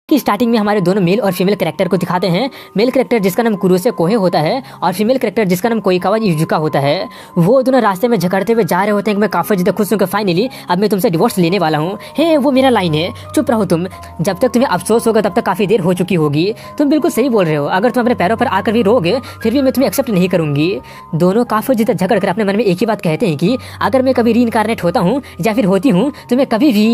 कि स्टार्टिंग में हमारे दोनों मेल और फीमेल कैरेक्टर को दिखाते हैं। मेल कैरेक्टर जिसका नाम कुरोसे कोहे होता है और फीमेल कैरेक्टर जिसका नाम कोइकावा युजुका होता है। वो दोनों रास्ते में झगड़ते हुए जा रहे होते हैं कि मैं काफी ज्यादा खुश हूँ कि फाइनली अब मैं तुमसे डिवोर्स लेने वाला हूँ। हे वो मेरा लाइन है, चुप रहो तुम, जब तक तुम्हें अफसोस होगा तब तक काफी देर हो चुकी होगी। तुम बिल्कुल सही बोल रहे हो, अगर तुम अपने पैरों पर आकर भी रोगे फिर भी मैं तुम्हें एक्सेप्ट नहीं करूंगी। दोनों काफी ज्यादा झगड़ कर अपने मन में एक ही बात कहते हैं कि अगर मैं कभी रीइंकारनेट होता हूँ या फिर होती हूँ तो मैं कभी भी।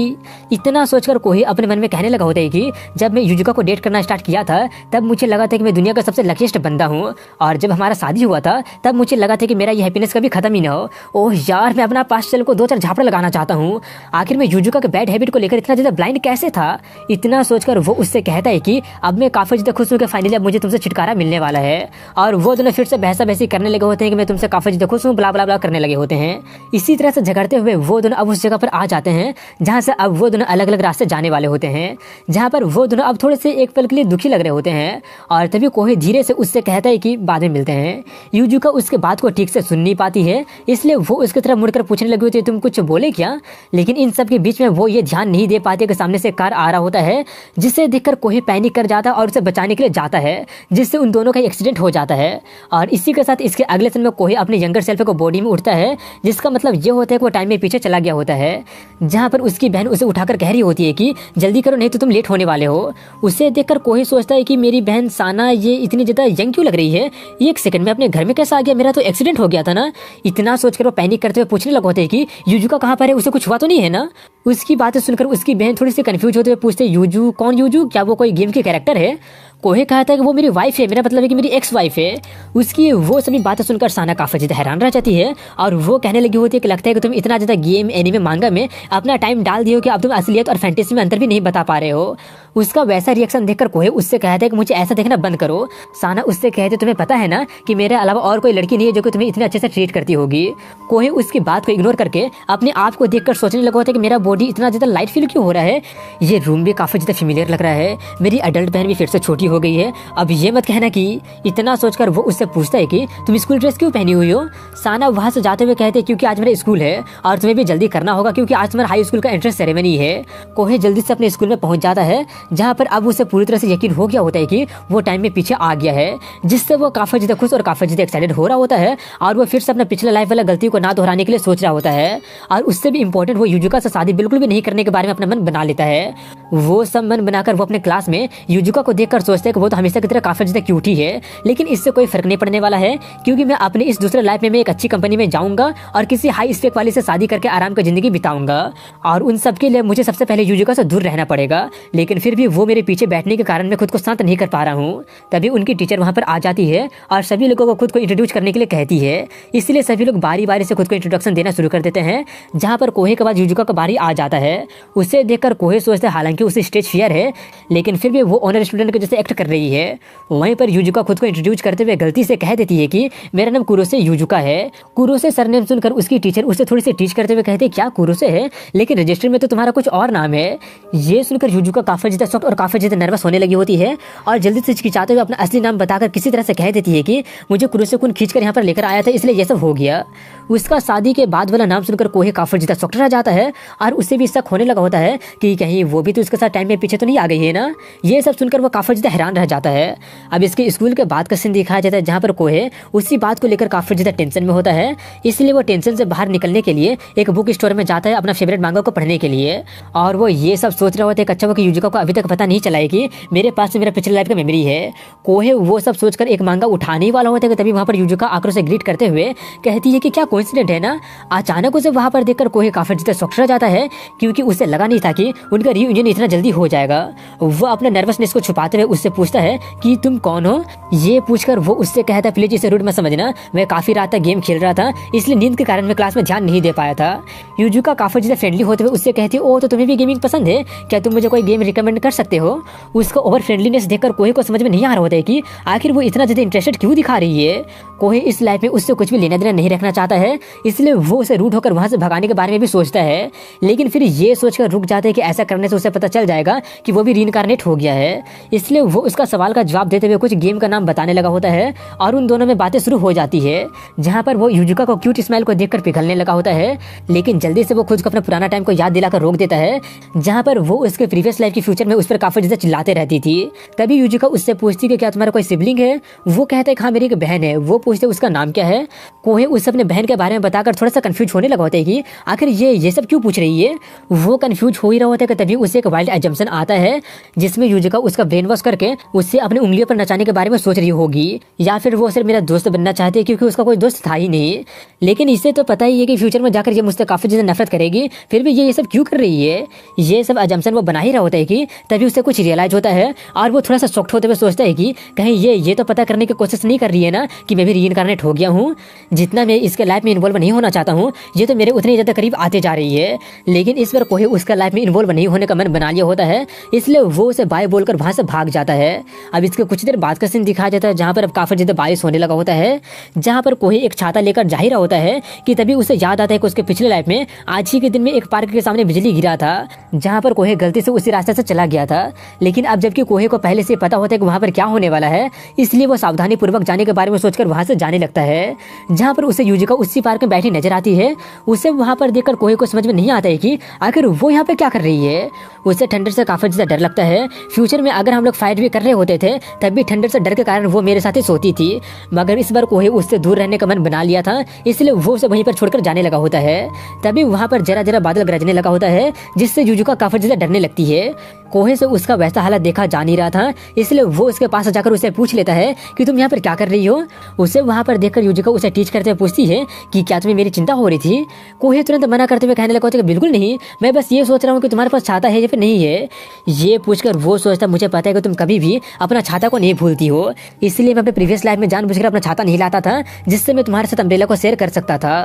इतना सोचकर कोहे अपने मन में कहने लगा होता है कि जब मैं युजुका को डेट करना स्टार्ट किया था तब मुझे लगा था कि मैं दुनिया का सबसे लकीस्ट बंदा हूँ, और जब हमारा शादी हुआ था तब मुझे लगा था कि मेरा ये हैप्पीनेस कभी खत्म ही ना हो। ओह यार, मैं अपना पास्ट सेल को 2-4 झापड़ लगाना चाहता हूँ। आखिर मैं युजुका के बैड हैबिट को लेकर इतना ज्यादा ब्लाइंड कैसे था। इतना सोचकर वो उससे कहता है कि अब मैं काफी ज्यादा खुश हूँ कि फाइनली अब मुझे तुमसे छुटकारा मिलने वाला है। और वो दोनों फिर से बहसा बहसी करने लगे होते हैं कि मैं तुमसे काफी ज्यादा खुश हूँ, ब्ला ब्ला ब्ला करने लगे होते हैं। इसी तरह से झगड़ते हुए वो दोनों अब उस जगह पर आ जाते हैं जहाँ से अब वो दोनों अलग अलग रास्ते जाने वाले होते हैं, जहाँ पर वो दोनों अब थोड़े से एक पल के लिए दुखी लग रहे होते हैं। और तभी कोहे धीरे से उससे कहता है कि बाद में मिलते हैं। युजुका उसके बात को ठीक से सुन नहीं पाती है, इसलिए वो उसकी तरफ मुड़कर पूछने लगी होती है तुम कुछ बोले क्या। लेकिन इन सब के बीच में वो ये ध्यान नहीं दे पाती कि सामने से कार आ रहा होता है, जिससे देखकर कोहे पैनिक कर जाता है और उसे बचाने के लिए जाता है, जिससे उन दोनों का एक्सीडेंट हो जाता है। और इसी के साथ इसके अगले दिन में कोहे अपने यंगर सेल्फ को बॉडी में उठता है, जिसका मतलब ये होता है कि वो टाइम में पीछे चला गया होता है, जहाँ पर उसकी बहन उसे उठाकर कह रही होती है कि जल्दी करो नहीं तो तुम लेट होने वाले हो। उसे देखकर कोहे सोचता है कि मेरी बहन साना ये इतनी ज्यादा यंग क्यों लग रही है, ये एक सेकंड में अपने घर में कैसा आ गया, मेरा तो एक्सीडेंट हो गया था ना। इतना सोचकर वो पैनिक करते हुए पूछने लगे होते हैं कि युजुका कहाँ पर है, उसे कुछ हुआ तो नहीं है ना। उसकी बातें सुनकर उसकी बहन थोड़ी सी कंफ्यूज होते हुए पूछते युजू कौन युजू, क्या वो कोई गेम की कैरेक्टर है। कोहे कहता है कि वो मेरी वाइफ है, मेरा मतलब है कि मेरी एक्स वाइफ है। उसकी वो सभी बातें सुनकर साना काफी ज्यादा हैरान रह जाती है और वो कहने लगी होती है कि लगता है कि तुम इतना ज्यादा गेम एनीमे मांगा में अपना टाइम डाल दिए हो कि अब तुम असलियत और फैंटेसी में अंतर भी नहीं बता पा रहे हो। उसका वैसा रिएक्शन देखकर कोहे उससे कहता है कि मुझे ऐसा देखना बंद करो। साना उससे कहते तुम्हें पता है ना कि मेरे अलावा और कोई लड़की नहीं है जो कि तुम्हें इतने अच्छे से ट्रीट करती होगी। कोहे उसकी बात को इग्नोर करके अपने आप को देखकर सोचने लगा होता है कि मेरा बॉडी इतना ज्यादा लाइट फील क्यों हो रहा है, ये रूम भी काफी ज्यादा फेमिलियर लग रहा है, मेरी अडल्ट बहन भी फिर से छोटी हो गई है, अब ये मत कहना कि। इतना सोचकर वो उससे पूछता है कि तुम स्कूल ड्रेस क्यों पहनी हुई हो। साना वहां से जाते हुए कहते हैं क्योंकि आज मेरा स्कूल है और तुम्हें भी जल्दी करना होगा क्योंकि आज तुम्हारा हाई स्कूल का एंट्रेंस सेरेमनी है। कोहे जल्दी से अपने स्कूल में पहुंच जाता है, जहां पर अब उसे पूरी तरह से यकीन हो गया होता है कि वो टाइम में पीछे आ गया है, जिससे वो काफी ज्यादा खुश और काफी ज्यादा एक्साइटेड हो रहा होता है और वो फिर से अपना पिछला लाइफ वाला गलती को ना दोहराने के लिए सोच रहा होता है। और उससे भी इम्पोर्टेंट वो युजुका से शादी बिल्कुल भी नहीं करने के बारे में अपना मन बना लेता है। वो सब मन बनाकर वो अपने क्लास में युजुका को देखकर सोचता है कि वो तो हमेशा की तरह काफी ज्यादा क्यूट ही है, लेकिन इससे कोई फर्क नहीं पड़ने वाला है क्योंकि मैं अपने इस दूसरे लाइफ में मैं एक अच्छी कंपनी में जाऊंगा और किसी हाई स्पेक वाली से शादी करके आराम की जिंदगी बिताऊंगा। और उन सब के लिए मुझे सबसे पहले युजुका से दूर रहना पड़ेगा, लेकिन फिर भी वो मेरे पीछे बैठने के कारण मैं खुद को शांत नहीं कर पा रहा हूँ। तभी उनकी टीचर वहाँ पर आ जाती है और सभी लोगों को खुद को इंट्रोड्यूस करने के लिए कहती है, इसलिए सभी लोग बारी बारी से खुद को इंट्रोडक्शन देना शुरू कर देते हैं, जहाँ पर कोहे के बाद युजुका का बारी आ जाता है। उसे देखकर कोहे सोचता है हालांकि उसे स्टेज फियर है लेकिन फिर भी वो ऑनर स्टूडेंट के जैसे एक्ट कर रही है। वहीं पर युजुका खुद को इंट्रोड्यूस करते हुए गलती से कह देती है कि मेरा नाम कुरोसे युजुका है। कुरोसे सरनेम सुनकर उसकी टीचर उसे थोड़ी सी टीच करते हुए कहते क्या कुरोसे है, लेकिन रजिस्टर में तो तुम्हारा कुछ और नाम है। ये सुनकर युजुका काफी ज्यादा शॉक्ड और काफी ज्यादा नर्वस होने लगी होती है और जल्दी से हिचकिचाते हुए अपना असली नाम बताकर किसी तरह से कह देती है कि मुझे कुरोसे कुन खींचकर यहाँ पर लेकर आया था इसलिए ये सब हो गया। उसका शादी के बाद वाला नाम सुनकर कोहे काफी ज्यादा शॉक्ड रह जाता है और उससे भी शक होने लगा होता है कि कहीं वो भी तो उसके साथ टाइम में पीछे तो नहीं आ गई है ना। ये सब सुनकर वो काफी ज्यादा हैरान रह जाता है। अब इसके स्कूल के बाद का सीन दिखाया जाता है जहाँ पर कोहे उसी बात को लेकर काफी ज्यादा टेंशन में होता है, इसलिए वो टेंशन से बाहर निकलने के लिए एक बुक स्टोर में जाता है अपना फेवरेट मांगा को पढ़ने के लिए। और वो ये सब सोच रहा होता है अच्छा वो कि युजुका को अभी तक पता नहीं चला है कि मेरे पास से मेरा पिछले लाइफ का मेमोरी है। कोहे वो सब सोचकर एक मांगा उठाने वाला होता है कि तभी वहाँ पर युजुका आकर उसे ग्रीट करते हुए कहती है कि क्या कोइंसिडेंट है ना। अचानक उसे वहाँ पर देखकर कोहे काफी ज्यादा शॉक्ड रह जाता है क्योंकि उसे लगा नहीं था कि उनका रीयूनियन इतना जल्दी हो जाएगा। वो अपने नर्वसनेस को छुपाते हुए उससे पूछता है कि तुम कौन हो। ये पूछकर वो उससे कहता है प्लीज इसे रूड मत समझना, मैं काफी रात तक गेम खेल रहा था इसलिए नींद के कारण मैं क्लास में ध्यान नहीं दे पाया था। युजुका काफी ज्यादा फ्रेंडली होते हुए उससे कहती है ओ तो तुम्हें भी गेमिंग पसंद है, क्या तुम मुझे कोई गेम रिकमेंड कर सकते हो। उसका ओवर फ्रेंडलीनेस देखकर कोहे को समझ में नहीं आ रहा होता है कि आखिर वो इतना ज्यादा इंटरेस्टेड क्यों दिखा रही है। कोहे इस लाइफ में उससे कुछ भी लेना देना नहीं रखना चाहता है, इसलिए वो उसे रूड होकर वहां से भगाने के बारे में भी सोचता है, लेकिन फिर ये सोचकर रुक जाता है कि ऐसा करने से उसे पता चल जाएगा कि वो भी रीइंकार्नेट हो गया है। इसलिए वो उसका सवाल का जवाब देते हुए कुछ गेम का नाम बताने लगा होता है और उन दोनों में बातें शुरू हो जाती है, जहाँ पर वो युजुका को क्यूट स्माइल को देखकर पिघलने लगा होता है। लेकिन जल्दी से वो खुद को अपना पुराना टाइम को याद दिलाकर रोक देता है, जहाँ पर वो उसके प्रीवियस लाइफ के फ्यूचर में उस पर काफी ज्यादा चिल्लाते रहती थी। तभी युजुका उससे पूछती कि क्या तुम्हारा कोई सिबलिंग है? वो कहता है हाँ मेरी एक बहन है। वो पूछते उसका नाम क्या है? कोहे उससे अपने बहन के बारे में बताकर थोड़ा सा कंफ्यूज होने लगा होता है कि आखिर ये सब क्यों पूछ रही है। वो कंफ्यूज हो ही रहा होता है कि तभी उसे एक वाइल्ड एजम्पशन आता है, जिसमें युजुका उसका ब्रेन वॉश करके उससे अपनी उंगलियों पर नचाने के बारे में सोच रही होगी, या फिर वो सिर्फ मेरा दोस्त बनना चाहती है क्योंकि उसका कोई दोस्त था ही नहीं। लेकिन इससे तो पता ही है कि फ्यूचर में जाकर ये मुझसे काफी ज्यादा नफरत करेगी, फिर भी ये सब क्यों कर रही है। ये सब एजम्पशन वो बना ही रहा होता है कि तभी उसे कुछ रियलाइज होता है और वो थोड़ा सा शॉक्ड होते हुए सोचता है कि कहीं ये तो पता करने की कोशिश नहीं कर रही है ना कि मैं भी रीइंकार्नेट हो गया हूँ। जितना मैं इसके लाइफ में इन्वॉल्व नहीं होना चाहता हूँ, ये तो मेरे उतने ज्यादा करीब आते जा रही है। लेकिन इस पर कोई उसका लाइफ में इन्वॉल्व नहीं होने का मन बना लिया होता है, इसलिए वो उसे बाय बोलकर वहां से भाग जाता है। अब इसके कुछ देर बाद का सीन दिखाया जाता है, जहाँ पर अब काफी ज्यादा बारिश होने लगा होता है, जहाँ पर कोई एक छाता लेकर जा ही रहा होता है कि तभी उसे याद आता है कि उसके पिछले लाइफ में आज ही के दिन में एक पार्क के सामने बिजली गिरा था, जहाँ पर कोहे गलती से उसी रास्ते से चला गया था। लेकिन अब जबकि कोहे को पहले से पता होता है कि वहाँ पर क्या होने वाला है, इसलिए वो सावधानी पूर्वक जाने के बारे में सोचकर वहाँ से जाने लगता है, जहाँ पर उसे युजिका उसी पार्क में बैठी नजर आती है। उसे वहाँ पर देखकर कोहे को समझ में नहीं आता है कि आखिर वो यहाँ पे क्या कर रही है। उसे ठंडर से काफी ज्यादा डर लगता है। फ्यूचर में अगर हम लोग फाइट भी कर रहे होते थे तब भी ठंडर से डर के कारण वो मेरे साथ ही सोती थी, मगर इस बार कोहे उससे दूर रहने का मन बना लिया था, इसलिए वो उसे वहीं पर छोड़कर जाने लगा होता है। तभी वहाँ पर जरा जरा बादल गरजने लगा होता है, जिससे युजुका काफी ज्यादा डरने लगती है। कोहे से उसका वैसा हालत देखा जा नहीं रहा था, इसलिए वो उसके पास जाकर उसे पूछ लेता है कि तुम यहाँ पर क्या कर रही हो। उसे वहाँ पर देखकर युजिका उसे टीच करते हुए पूछती है कि क्या तुम्हें मेरी चिंता हो रही थी। कोहे तुरंत मना करते हुए कहने लगा होता है कि बिल्कुल नहीं, मैं बस ये सोच रहा हूँ कि तुम्हारे पास छाता है या फिर नहीं है। ये पूछकर वो सोचता मुझे पता है कि तुम कभी भी अपना छाता को नहीं भूलती हो, इसलिए मैं अपने प्रीवियस लाइफ में जानबूझकर अपना छाता नहीं लाता था, जिससे मैं तुम्हारे साथ अम्ब्रेला को शेयर कर सकता था।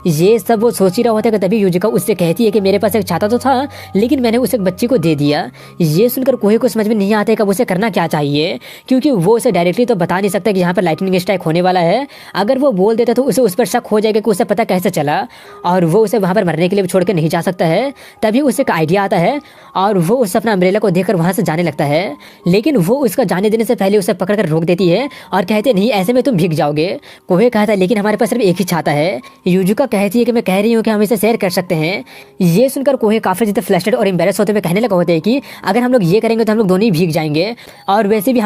ये सब वो सोच ही रहा होता है कि तभी युजिका उससे कहती है कि मेरे पास एक छाता तो था, लेकिन मैंने उसे एक बच्ची को दे दिया। ये सुनकर कोहे को समझ में नहीं आता है कि अब उसे करना क्या चाहिए, क्योंकि वो उसे डायरेक्टली तो बता नहीं सकता कि यहाँ पर लाइटनिंग स्ट्राइक होने वाला है। अगर वो बोल देता तो उसे उस पर शक हो जाएगा कि उसे पता कैसे चला, और वो उसे वहाँ पर मरने के लिए छोड़ कर नहीं जा सकता है। तभी उसे एक आइडिया आता है और वो उस अपना अम्ब्रेला को देखकर वहाँ से जाने लगता है, लेकिन वो उसका जाने देने से पहले उसे पकड़कर रोक देती है और कहते नहीं ऐसे में तुम भीग जाओगे। कोहे कहता है लेकिन हमारे पास सिर्फ एक ही छाता है। युजुका कहती है कि मैं कह रही हूँ कि हम इसे शेयर कर सकते हैं। ये सुनकर कोहे काफी ज्यादा फ्लस्टर्ड और एम्बैरेस होते हुए कहने लगा होता है कि अगर हम लोग ये करेंगे तो हम लोग दोनों ही भीग जाएंगे, और वैसे भी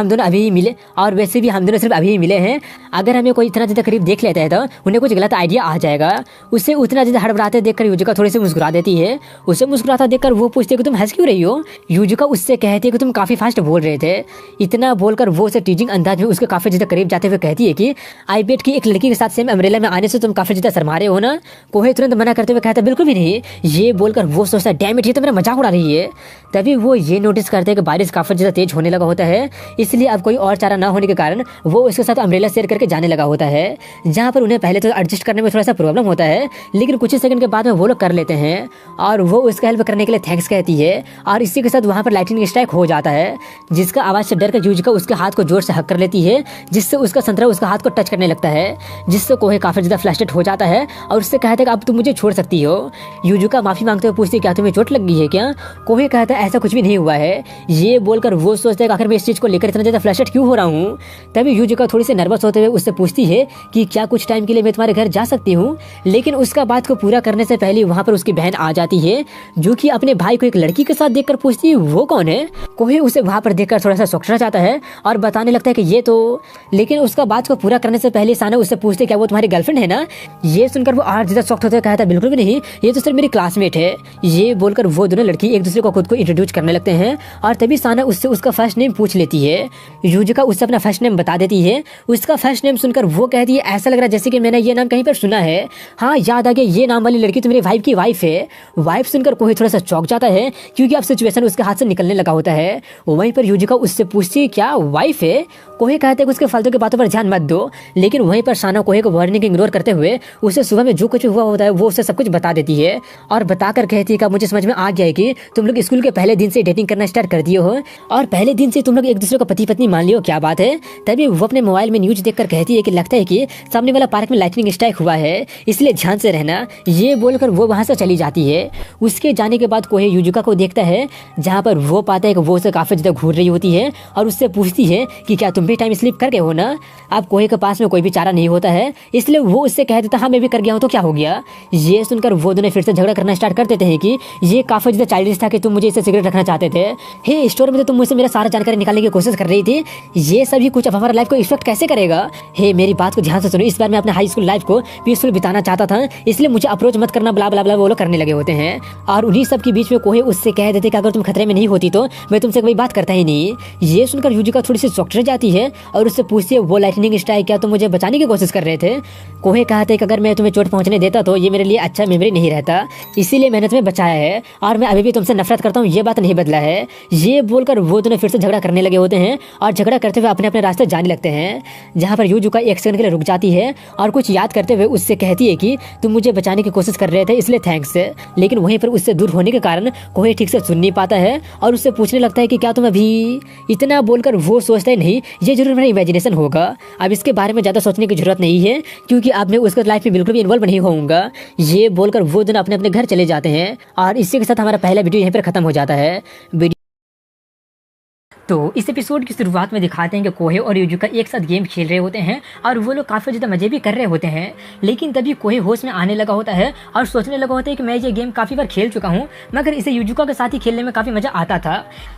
हम दोनों सिर्फ अभी ही मिले हैं। अगर हमें कोई इतना ज्यादा करीब देख लेता है तो उन्हें कुछ गलत आइडिया आ जाएगा। उसे उतना ज्यादा हड़बड़ाते देखकर युजिका थोड़ी सी मुस्कुरा देती है। उसे मुस्कुराता देखकर वो पूछती है कि तुम हंस क्यों रही हो। युजिका उससे कहती है कि तुम काफी फास्ट बोल रहे थे। इतना बोलकर वो उसे टीजिंग अंदाज में उसके काफी ज्यादा करीब जाते हुए कहती है कि आई बेट की एक लड़की के साथ सेम अम्ब्रेला में आने से तुम काफी ज्यादा शर्मा रहे हो ना। कोहे तुरंत मना करते हुए कहता है बिल्कुल भी नहीं। ये बोलकर वो सोचता है डैम इट, ये तो मेरा मजाक उड़ा रही है। तभी वो ये नोटिस करते हैं कि बारिश काफी ज्यादा तेज होने लगा होता है, इसलिए अब कोई और चारा ना होने के कारण वो उसके साथ अम्ब्रेला शेयर करके जाने लगा होता है, जहाँ पर उन्हें पहले तो एडजस्ट करने में थोड़ा सा प्रॉब्लम होता है, लेकिन कुछ ही सेकंड के बाद में वो लोग कर लेते हैं और वो उसका हेल्प करने के लिए थैंक्स कहती है। और इसी के साथ वहाँ पर लाइटनिंग स्ट्राइक हो जाता है, जिसका आवाज से डर कर युजिका उसके हाथ को जोर से हक कर लेती है, जिससे उसका संतरा उसका हाथ को टच करने लगता है, जिससे कोहे काफी ज्यादा फ्लस्टर्ड हो जाता है और उससे कहता है कि अब तुम मुझे छोड़ सकती हो। युजिका माफी मांगते हुए पूछती है क्या तुम्हें चोट लग गई है क्या। कोहे कहता है ऐसा कुछ भी नहीं हुआ है। ये बोलकर वो सोचता है कि आखिर मैं इस चीज को लेकर इतना ज्यादा फ्लस्टर्ड क्यों हो रहा हूँ। तभी युजिका थोड़ी सी नर्वस होते हुए उससे पूछती है कि क्या कुछ टाइम के लिए मैं तुम्हारे घर जा सकती हूँ। लेकिन उसका बात को पूरा करने से पहले वहाँ पर उसकी बहन आ जाती है, जो कि अपने भाई को एक लड़की के साथ देखकर पूछती है वो कौन है। कोहे उसे वहाँ पर देखकर थोड़ा सा सोचना चाहता है और बताने लगता है कि ये तो, लेकिन उसका बात को पूरा करने से पहले साना उससे पूछते क्या वो तुम्हारी गर्लफ्रेंड है ना। ये सुनकर वो और ज्यादा शॉक्ड होते हुए कहता है बिल्कुल भी नहीं, ये तो सिर्फ मेरी क्लासमेट है। ये बोलकर वो दोनों लड़की एक दूसरे को खुद को इंट्रोड्यूस करने लगते हैं और तभी साना उससे उसका फर्स्ट नेम पूछ लेती है। युजिका उससे अपना फर्स्ट नेम बता देती है। उसका फर्स्ट नेम सुनकर वो कहती है ऐसा लग रहा है जैसे कि मैंने ये नाम कहीं पर सुना है। हाँ याद आ गया, ये नाम वाली लड़की तो मेरे वाइफ की वाइफ है। वाइफ सुनकर कोई थोड़ा सा चौंक जाता है, क्योंकि अब सिचुएशन उसके हाथ से निकलने लगा होता है। वहीं पर युजिका उससे पूछती है क्या वाइफ है। कोहे कहते हैं कि उसके फालतू की बातों पर ध्यान मत दो, लेकिन वहीं पर साना कोहे को वार्निंग इग्नोर करते हुए उसे सुबह में जो कुछ हुआ होता है वो उसे सब कुछ बता देती है और बताकर कहती है कि मुझे समझ में आ गया है कि तुम लोग स्कूल के पहले दिन से डेटिंग चीटिंग करना स्टार्ट कर दिए हो और पहले दिन से तुम लोग एक दूसरे को पति पत्नी मान लियो, क्या बात है। तभी वो अपने मोबाइल में न्यूज देखकर कहती है कि लगता है कि सामने वाला पार्क में लाइटनिंग स्ट्राइक हुआ है, इसलिए ध्यान से रहना। ये बोलकर वो वहां से चली जाती है। उसके जाने के बाद कोहे युजुका को देखता है, जहाँ पर वो पाता है कि वो उसे काफी ज्यादा घूर रही होती है और उससे पूछती है कि क्या तुम भी टाइम स्लिप कर गए हो ना। अब कोहे के पास में कोई भी चारा नहीं होता है, इसलिए वो उससे कह देता हाँ मैं भी कर गया हूँ तो क्या हो गया। ये सुनकर वो दोनों फिर से झगड़ा करना स्टार्ट कर देते हैं कि ये काफी ज्यादा चाइल्डिश था कि तुम मुझे इससे सिगरेट रखना चाहते थे। हे स्टोर में तो तुम मुझसे मेरा सारा जानकारी निकालने की कोशिश कर रही थी, ये सभी कुछ अब हमारा लाइफ को इफेक्ट कैसे करेगा। हे मेरी बात को ध्यान से सुनो, इस बार मैं अपने हाई स्कूल लाइफ को पीसफुल बिताना चाहता था, इसलिए मुझे अप्रोच मत करना, ब्ला ब्ला ब्ला वो लोग करने लगे होते हैं। और उन्हीं सब के बीच में कोहे उससे कह देते कि अगर तुम खतरे में नहीं होती तो मैं तुमसे कोई बात करता ही नहीं। ये सुनकर युजुका थोड़ी सी चौंक जाती है और उससे पूछती है वो लाइटनिंग स्ट्राइक क्या तुम मुझे बचाने की कोशिश कर रहे थे। कोहे कहते कि अगर मैं तुम्हें चोट पहुंचने देता तो ये मेरे लिए अच्छा मेमोरी नहीं रहता, इसीलिए मैंने तुम्हें बचाया है और मैं अभी भी तुमसे नफरत करता हूँ, ये बात नहीं बदला है। ये बोलकर वो दोनों फिर से झगड़ा करने लगे होते हैं और झगड़ा करते हुए अपने अपने रास्ते जाने लगते हैं। जहाँ पर युजुका एक सेकंड के लिए रुक जाती है और कुछ याद करते हुए उससे कहती है कि तुम मुझे बचाने की कोशिश कर रहे थे इसलिए थैंक्स। लेकिन वहीं पर उससे दूर होने के कारण कोहे ठीक से सुन नहीं पाता है और उससे पूछने लगता है कि क्या तुम अभी। इतना बोलकर वो सोचता है नहीं ये जरूर मेरा इमेजिनेशन होगा, अब इसके बारे में ज्यादा सोचने की जरूरत नहीं है क्योंकि अब मैं उसके लाइफ में बिल्कुल भी इन्वॉल्व नहीं होऊंगा। ये बोलकर वो दोनों अपने अपने घर चले जाते हैं और इसी के साथ हमारा पहला वीडियो यहीं पर खत्म हो जाता है। तो इस एपिसोड की शुरुआत में दिखाते हैं कि कोहे और युजुका एक साथ गेम खेल रहे होते हैं और वो लोग काफ़ी ज़्यादा मजे भी कर रहे होते हैं। लेकिन तभी कोहे होश में आने लगा होता है और सोचने लगा होता है कि मैं ये गेम काफ़ी बार खेल चुका हूँ, मगर इसे युजुका के साथ ही खेलने में काफ़ी मज़ा आता था।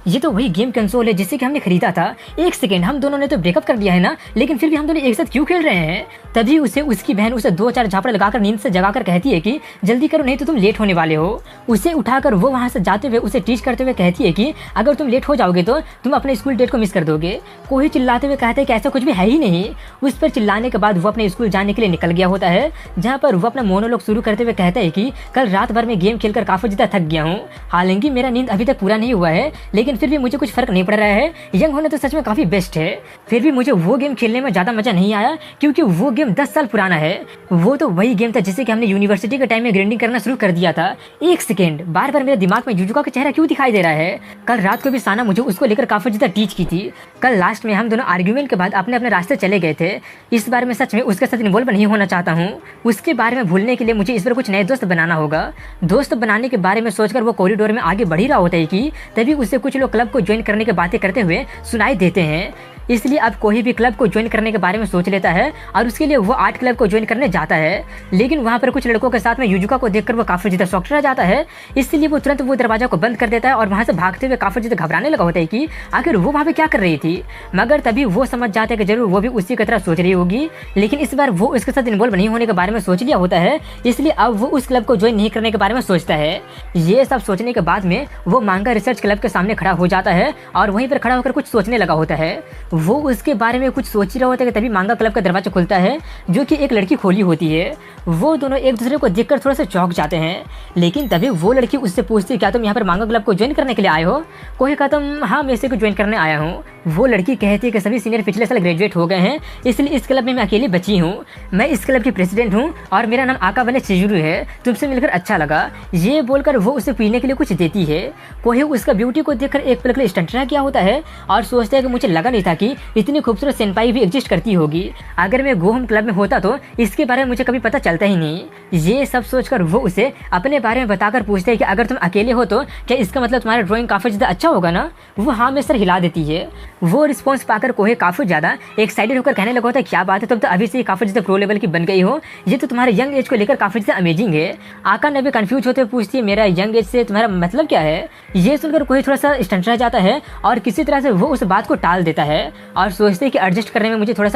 ये तो वही गेम कंसोल है जिससे कि हमने खरीदा था। एक सेकेंड, हम दोनों ने तो ब्रेकअप कर दिया है ना, लेकिन फिर भी हम दोनों एक साथ क्यों खेल रहे हैं। तभी उसे उसकी बहन उसे 2-4 झापड़ लगाकर नींद से जगाकर कहती है कि जल्दी करो नहीं तो तुम लेट होने वाले हो। उसे उठाकर वो वहाँ से जाते हुए उसे टीच करते हुए कहती है कि अगर तुम लेट हो जाओगे तो तुम अपने स्कूल डेट को मिस कर दोगे। कोहे चिल्लाते हुए कहते हैं कि ऐसा कुछ भी है ही नहीं। उस पर चिल्लाने के बाद वो अपने स्कूल जाने के लिए निकल गया होता है, जहाँ पर वो अपना मोनोलॉग शुरू करते हुए कहता है कि कल रात भर में गेम खेलकर काफी ज्यादा थक गया हूँ। हालांकि मेरा नींद अभी तक पूरा नहीं हुआ है, लेकिन फिर भी मुझे कुछ फर्क नहीं पड़ रहा है। यंग होना तो सच में काफी बेस्ट है, फिर भी मुझे वो गेम खेलने में ज्यादा मजा नहीं आया क्योंकि वो गेम 10 साल पुराना है। वो तो वही गेम था जिससे कि हमने यूनिवर्सिटी के टाइम में ग्राइंडिंग करना शुरू कर दिया था। एक सेकेंड, बार बार मेरे दिमाग में युजुका का चेहरा क्यों दिखाई दे रहा है। कल रात को भी साना मुझे उसको लेकर काफी ज्यादा टीच की थी। कल लास्ट में हम दोनों आर्ग्यूमेंट के बाद अपने अपने रास्ते चले गए थे। इस बार मैं सच में उसके साथ इन्वॉल्व नहीं होना चाहता हूँ। उसके बारे में भूलने के लिए मुझे इस बार कुछ नए दोस्त बनाना होगा। दोस्त बनाने के बारे में सोचकर वो कॉरिडोर में आगे बढ़ ही रहा होता है कि तभी उसे कुछ लोग क्लब को ज्वाइन करने की बातें करते हुए सुनाई देते हैं। इसलिए अब कोई भी क्लब को ज्वाइन करने के बारे में सोच लेता है और उसके लिए वो आर्ट क्लब को ज्वाइन करने जाता है। लेकिन वहाँ पर कुछ लड़कों के साथ में युजुका को देखकर वो काफी ज्यादा शॉक्ड रह जाता है, इसलिए वो तुरंत वो दरवाजा को बंद कर देता है और वहाँ से भागते हुए काफी ज्यादा घबराने लगा होता है कि आखिर वो वहाँ पे क्या कर रही थी। मगर तभी वो समझ जाता है कि जरूर वो भी उसी की तरह सोच रही होगी, लेकिन इस बार वो उसके साथ इन्वॉल्व नहीं होने के बारे में सोच लिया होता है, इसलिए अब वो उस क्लब को ज्वाइन नहीं करने के बारे में सोचता है। ये सब सोचने के बाद में वो मांगा रिसर्च क्लब के सामने खड़ा हो जाता है और वहीं पर खड़ा होकर कुछ सोचने लगा होता है। वो उसके बारे में कुछ सोच ही रहा होता है कि तभी मांगा क्लब का दरवाजा खुलता है, जो कि एक लड़की खोली होती है। वो दोनों एक दूसरे को देखकर थोड़ा सा चौंक जाते हैं, लेकिन तभी वो लड़की उससे पूछती है क्या तुम यहाँ पर मांगा क्लब को ज्वाइन करने के लिए आए हो। कोई कहता हाँ मैं इसे को ज्वाइन करने आया हूँ। वो लड़की कहती है कि सभी सीनियर पिछले साल ग्रेजुएट हो गए हैं, इसलिए इस क्लब में मैं अकेली बची हूँ। मैं इस क्लब की प्रेसिडेंट हूँ और मेरा नाम आकाबने चिजुरू है, तुमसे मिलकर अच्छा लगा। ये बोलकर वो उसे पीने के लिए कुछ देती है। कोई उसका ब्यूटी को देखकर एक पल के लिए स्टंट रह गया होता है और सोचता है कि मुझे लगा नहीं था कि इतनी खूबसूरत सेनपाई भी एग्जिस्ट करती होगी। अगर मैं गोहम क्लब में होता तो इसके बारे में मुझे कभी पता चलता ही नहीं। ये सब सोचकर वो उसे अपने बारे में बताकर पूछते हैं कि अगर तुम अकेले हो तो क्या इसका मतलब तुम्हारा ड्राइंग काफी ज्यादा अच्छा होगा ना। वो हाँ में सर हिला देती है। वो रिस्पॉन्स पाकर कोहे काफी ज्यादा एक्साइटेड होकर कहने लगा होता है क्या बात है, तुम तो अभी से काफी ज्यादा प्रो लेवल की बन गई हो, ये तो तुम्हारे यंग एज को लेकर काफी ज्यादा अमेजिंग है। आका ने भी कंफ्यूज होते हुए पूछती है मेरा यंग एज से तुम्हारा मतलब क्या है। ये सुनकर कोहे थोड़ा सा स्टंट रह जाता है और किसी तरह से वो उस बात को टाल देता है और सोचते हैं कि एडजस्ट करने में मुझे थोड़ा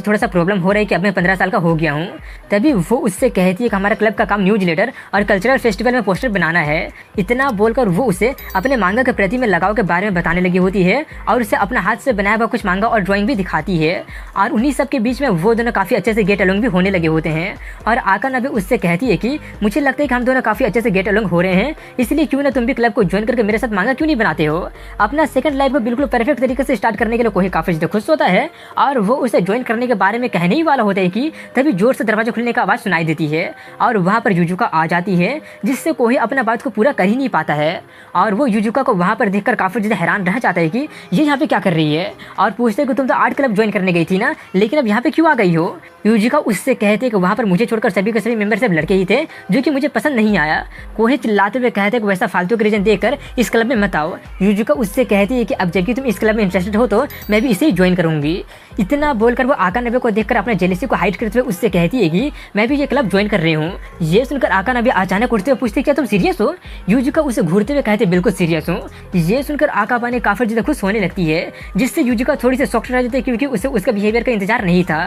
सा प्रॉब्लम हो रहा है कि अब मैं 15 साल का हो गया हूँ। तभी वो उससे कहती है कि हमारा क्लब का काम न्यूज लेटर और कल्चरल फेस्टिवल में पोस्टर बनाना है। इतना बोलकर वो उसे अपने मांगा के प्रति में लगाव के बारे में बताने लगी होती है और उसे अपना हाथ से बनाया हुआ कुछ मांगा और ड्राइंग भी दिखाती है। और उन्हीं सब के बीच में वो दोनों काफ़ी अच्छे से गेट अलोंग भी होने लगे होते हैं। और आका भी उससे कहती है कि मुझे लगता है कि हम दोनों काफ़ी अच्छे से गेट अलोंग हो रहे हैं, इसलिए क्यों ना तुम भी क्लब को ज्वाइन करके मेरे साथ मांगा क्यों नहीं बनाते हो। अपना सेकंड लाइफ को बिल्कुल परफेक्ट तरीके से स्टार्ट करने के लिए कोई काफ़ी ज़्यादा खुश होता है और वो उसे ज्वाइन करने के बारे में कहने ही वाला होता है कि तभी जोर से दरवाजा खुलने का आवाज़ सुनाई देती है और वहाँ पर युजुका आ जाती है, जिससे कोई अपना बात को पूरा कर ही नहीं पाता है। और वो युजुका को वहाँ पर देखकर काफ़ी ज़्यादा हैरान रह जाता है कि ये यहाँ पे क्या कर रही है, और पूछते कि तुम तो आर्ट क्लब ज्वाइन करने गई थी ना, लेकिन अब यहाँ पे क्यों आ गई हो। युजुका उससे कहते कि वहाँ पर मुझे छोड़कर सभी के सभी मेंबर सिर्फ लड़के ही थे, जो कि मुझे पसंद नहीं आया। कोहे चिल्लाते हुए कहते कि वैसा फालतू के रीजन देकर इस क्लब में मत आओ। युजुका उससे कहती है कि अब जबकि तुम इस क्लब में इंटरेस्टेड हो तो मैं भी इसे ही ज्वाइन करूंगी। इतना बोलकर वो आकानबे को देखकर अपने जेलसी को हाइड करते हुए उससे कहती है कि मैं भी ये क्लब ज्वाइन कर रही हूँ। ये सुनकर आकानबे अचानक उठते हुए पूछते क्या तुम सीरियस हो। युजुका उसे घूरते हुए कहते बिल्कुल सीरियस हूँ। ये सुनकर आकाबाने काफी ज्यादा खुश होने लगती है, जिससे युजुका थोड़ी सी शॉक्ड रह जाती है क्योंकि उसे उसका बिहेवियर का इंतजार नहीं था।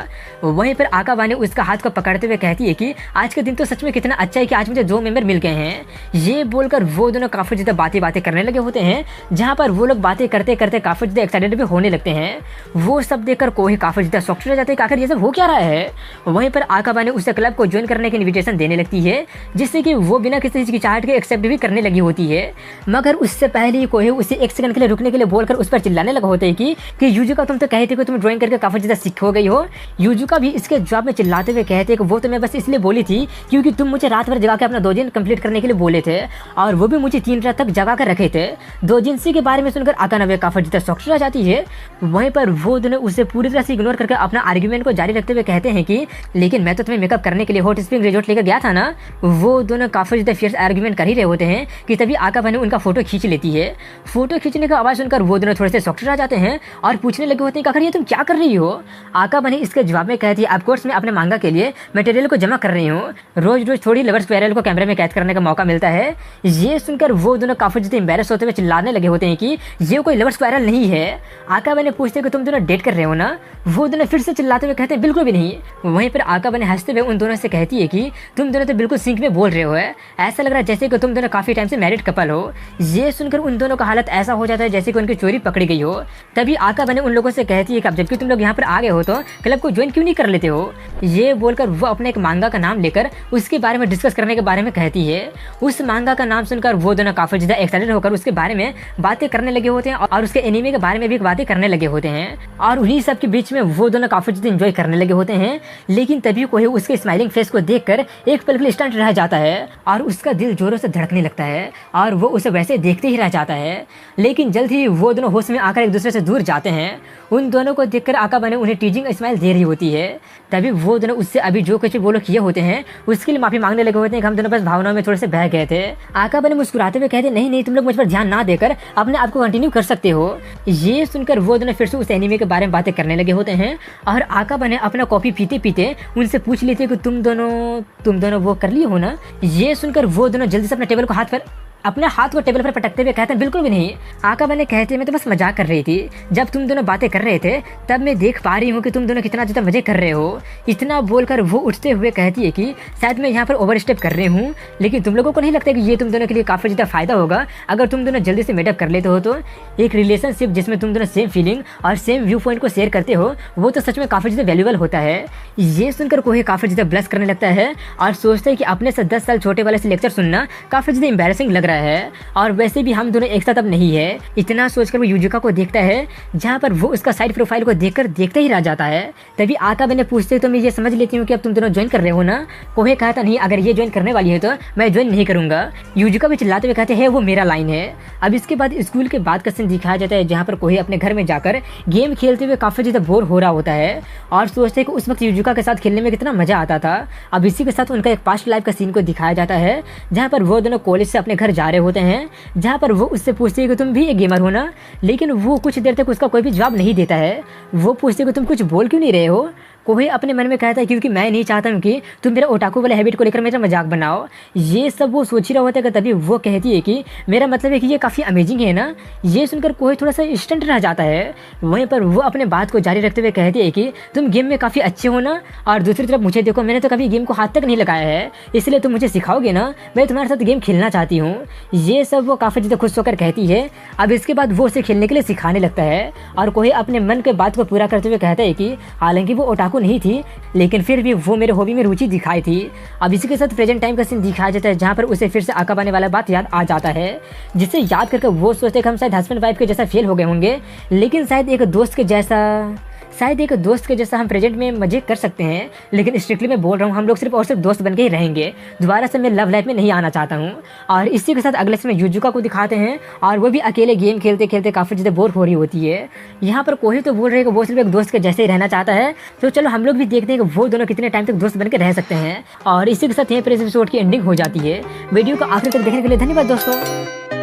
वहीं पर आकाबाने उसका हाथ को पकड़ते हुए कहती है कि आज का दिन तो सच में कितना अच्छा है कि आज मुझे 2 मेंबर मिल गए हैं। ये बोलकर वो दोनों काफी ज्यादा बातें करने लगे होते हैं, जहाँ पर वो लोग बातें करते करते काफी ज्यादा एक्साइटेड भी होने लगते हैं। वो सब देखकर कोई काफी ज्यादा शॉक्ड रह जाते हैं कि आखिर ये सब हो क्या रहा है। वहीं पर आकाबाने उसे क्लब को ज्वाइन करने की इन्विटेशन देने लगती है, जिससे कि वो बिना किसी हिचकिचाहट के एक्सेप्ट भी करने लगी होती है। मगर उससे पहले ही कोई उसे 1 सेकंड के लिए रुकने के लिए बोलकर उस पर चिल्लाने लगा होता है कि युजुका तुम तो कहते कि तुम ड्राइंग करके काफी ज्यादा सीख हो गई हो। युजुका भी इसके जवाब में चिल्लाते हुए कहते कि वो तो मैं बस इसलिए बोली थी क्योंकि तुम मुझे रात भर जगा के अपना 2 दिन कंप्लीट करने के लिए बोले थे, और वो भी मुझे 3 रात तक जगा कर रखे थे। 2 दिन के बारे में सुनकर आकानबे काफी ज्यादा शॉक्ड रह जाती है। वहीं पर वो दोनों उसे पूरी तरह से इग्नोर करके अपना आर्ग्यूमेंट को जारी रखते हुए कहते हैं कि लेकिन मैं तो तुम्हें मेकअप करने के लिए हॉट स्प्रिंग रिजॉर्ट लेकर गया था ना। वो दोनों काफी ज्यादा फियर्स आर्ग्यूमेंट कर ही रहे होते हैं कि तभी आकाबाने उनका फोटो खींच लेती है। फोटो खींचने का आवाज सुनकर वो दोनों थोड़े से शॉक्ड रह जाते हैं और पूछने लगे होते हैं कि आखिर ये तुम क्या कर रही हो। आकाबाने इसके जवाब में कहती है ऑफ कोर्स मैं अपने मांगा के लिए मटेरियल को जमा कर रही हूँ, रोज रोज थोड़ी लवर्स पैरल को कैमरे में कैद करने का मौका मिलता है। ये सुनकर वो दोनों काफी ज्यादा एम्बैरेस होते हुए चिल्लाने लगे होते हैं कि ये कोई लवर्स पैरल नहीं है। आकाबाने पूछते कि तुम दोनों डेट कर रहे हो ना। वो दोनों फिर से चिल्लाते हुए कहते हैं बिल्कुल भी नहीं। वहीं पर आकाबाने हंसते हुए उन दोनों से कहती है कि तुम दोनों तो बिल्कुल सिंक में बोल रहे हो, है ऐसा लग रहा है जैसे कि तुम दोनों काफी टाइम से मैरिड कपल हो। ये सुनकर उन दोनों का हालत ऐसा हो जाता है जैसे कि उनकी चोरी पकड़ी गई हो। तभी आकाबाने उन लोगों से कहती है कि अब जबकि तुम लोग यहाँ पर आ गए हो तो क्लब को ज्वाइन क्यों नहीं कर लेते हो। ये बोलकर वो अपने एक मांगा का नाम लेकर उसके बारे में डिस्कस करने के बारे में कहती है। उस मांगा का नाम सुनकर वो दोनों काफी ज्यादा एक्साइटेड होकर उसके बारे में बातें करने लगे होते हैं और उसके एनीमे के बारे में भी बातें करने लगे होते हैं, और उन्हीं सब के बीच में वो दोनों काफी ज्यादा एंजॉय करने लगे होते हैं। लेकिन तभी कोई उसके स्माइलिंग फेस को देखकर एक पल के लिए स्टंट रह जाता है और उसका दिल जोरों से धड़कने लगता है और वो उसे वैसे देखते ही रह जाता है। लेकिन जल्द ही वो दोनों होश में आकर एक दूसरे से दूर जाते हैं। उन दोनों को देखकर आकाबाने उन्हें टीजिंग स्माइल दे रही होती है। तभी वो दोनों उससे अभी जो कुछ वो लोग किए होते हैं उसके लिए माफी मांगने लगे होते हैं कि हम दोनों बस भावनाओं में थोड़े से बह गए थे। आकाबाने मुस्कुराते हुए कहते नहीं नहीं तुम लोग मुझ पर ध्यान ना देकर अपने आप को कंटिन्यू कर सकते हो। ये सुनकर वो दोनों फिर से उस एनीमे के बारे में बातें करने लगे होते हैं और आकाबाने अपना कॉफी पीते पीते उनसे पूछ लेते हैं कि तुम दोनों वो कर लिए हो ना। ये सुनकर वो दोनों जल्दी से अपने हाथ को टेबल पर पटकते हुए कहते हैं बिल्कुल भी नहीं। आकाबाने कहते मैं तो बस मजाक कर रही थी, जब तुम दोनों बातें कर रहे थे तब मैं देख पा रही हूँ कि तुम दोनों कितना ज़्यादा मजे कर रहे हो। इतना बोलकर वो उठते हुए कहती है कि शायद मैं यहाँ पर ओवर स्टेप कर रही हूँ, लेकिन तुम लोगों को नहीं लगता कि ये तुम दोनों के लिए काफ़ी ज़्यादा फायदा होगा अगर तुम दोनों जल्दी से मेटअप कर लेते हो। तो एक रिलेशनशिप जिसमें तुम दोनों सेम फीलिंग और सेम व्यू पॉइंट को शेयर करते हो वो तो सच में काफ़ी ज़्यादा वैल्यूबल होता है। ये सुनकर कोई काफ़ी ज़्यादा ब्लश करने लगता है और सोचता है कि अपने से 10 साल छोटे वाले से लेक्चर सुनना काफ़ी ज़्यादा एम्बैरेसिंग लग रहा है और वैसे भी हम दोनों एक साथ अब नहीं है। इतना सोचकर वो युजुका को देखता है, जहाँ पर वो उसका साइड प्रोफाइल को देखकर देखते ही रह जाता है। तभी आकाबाने पूछते तो मैं ये समझ लेती हूँ कि अब तुम दोनों ज्वाइन कर रहे हो ना। कोहे कहा था नहीं अगर ये ज्वाइन करने वाली है तो मैं ज्वाइन नहीं करूंगा। युजुका भी चिल्लाते हुए कहते हैं वो मेरा लाइन है। अब इसके बाद स्कूल के बाद का सीन दिखाया जाता है, जहाँ पर कोहे अपने घर में जाकर गेम खेलते हुए काफी ज्यादा बोर हो रहा होता है और सोचते हैं कि उस वक्त युजुका के साथ खेलने में कितना मजा आता था। अब इसी के साथ उनका एक पास्ट लाइफ का सीन को दिखाया जाता है, जहाँ पर वो दोनों कॉलेज से अपने घर जा रहे होते हैं, जहाँ पर वो उससे पूछती है कि तुम भी एक गेमर हो ना। लेकिन वो कुछ देर तक उसका कोई भी जवाब नहीं देता है। वो पूछती है कि तुम कुछ बोल क्यों नहीं रहे हो। कोहे अपने मन में कहता है क्योंकि मैं नहीं चाहता हूँ कि तुम मेरा ओटाकू वाले हैबिट को लेकर मेरा मजाक बनाओ। ये सब वो सोच ही रहा होता है कि तभी वो कहती है कि मेरा मतलब है कि ये काफ़ी अमेजिंग है ना। ये सुनकर कोहे थोड़ा सा इंस्टेंट रह जाता है। वहीं पर वो अपने बात को जारी रखते हुए कहती है कि तुम गेम में काफ़ी अच्छे हो ना, और दूसरी तरफ मुझे देखो मैंने तो कभी गेम को हाथ तक नहीं लगाया है, इसलिए तुम मुझे सिखाओगे ना, मैं तुम्हारे साथ गेम खेलना चाहती हूँ। ये सब वो काफ़ी ज़्यादा खुश होकर कहती है। अब इसके बाद वो उसे खेलने के लिए सिखाने लगता है और कोहे अपने मन के बात को पूरा करते हुए कहता है कि हालांकि वो ओटाकू नहीं थी लेकिन फिर भी वो मेरे हॉबी में रुचि दिखाई थी। अब इसी के साथ प्रेजेंट टाइम का सीन दिखाया जाता है, जहाँ पर उसे फिर से आकाबाने वाला बात याद आ जाता है, जिसे याद करके वो सोचते कि हम शायद हस्बैंड वाइफ के जैसा फेल हो गए होंगे, लेकिन शायद एक दोस्त के जैसा शायद एक दोस्त के जैसा हम प्रेजेंट में मजे कर सकते हैं, लेकिन स्ट्रिक्टली मैं बोल रहा हूँ हम लोग सिर्फ और सिर्फ दोस्त बन के ही रहेंगे। दोबारा से मैं लव लाइफ में नहीं आना चाहता हूँ। और इसी के साथ अगले समय युजुका को दिखाते हैं और वो भी अकेले गेम खेलते खेलते काफ़ी ज़्यादा बोर हो रही होती है। यहाँ पर कोई तो बोल रहे हैं कि वो सिर्फ एक दोस्त के जैसे ही रहना चाहता है। तो चलो हम लोग भी देखते हैं कि वो दोनों कितने टाइम तक दोस्त बन के रह सकते हैं। और इसी के साथ यहीं पर इस एपिसोड की एंडिंग हो जाती है। वीडियो को आखिर तक देखने के लिए धन्यवाद दोस्तों।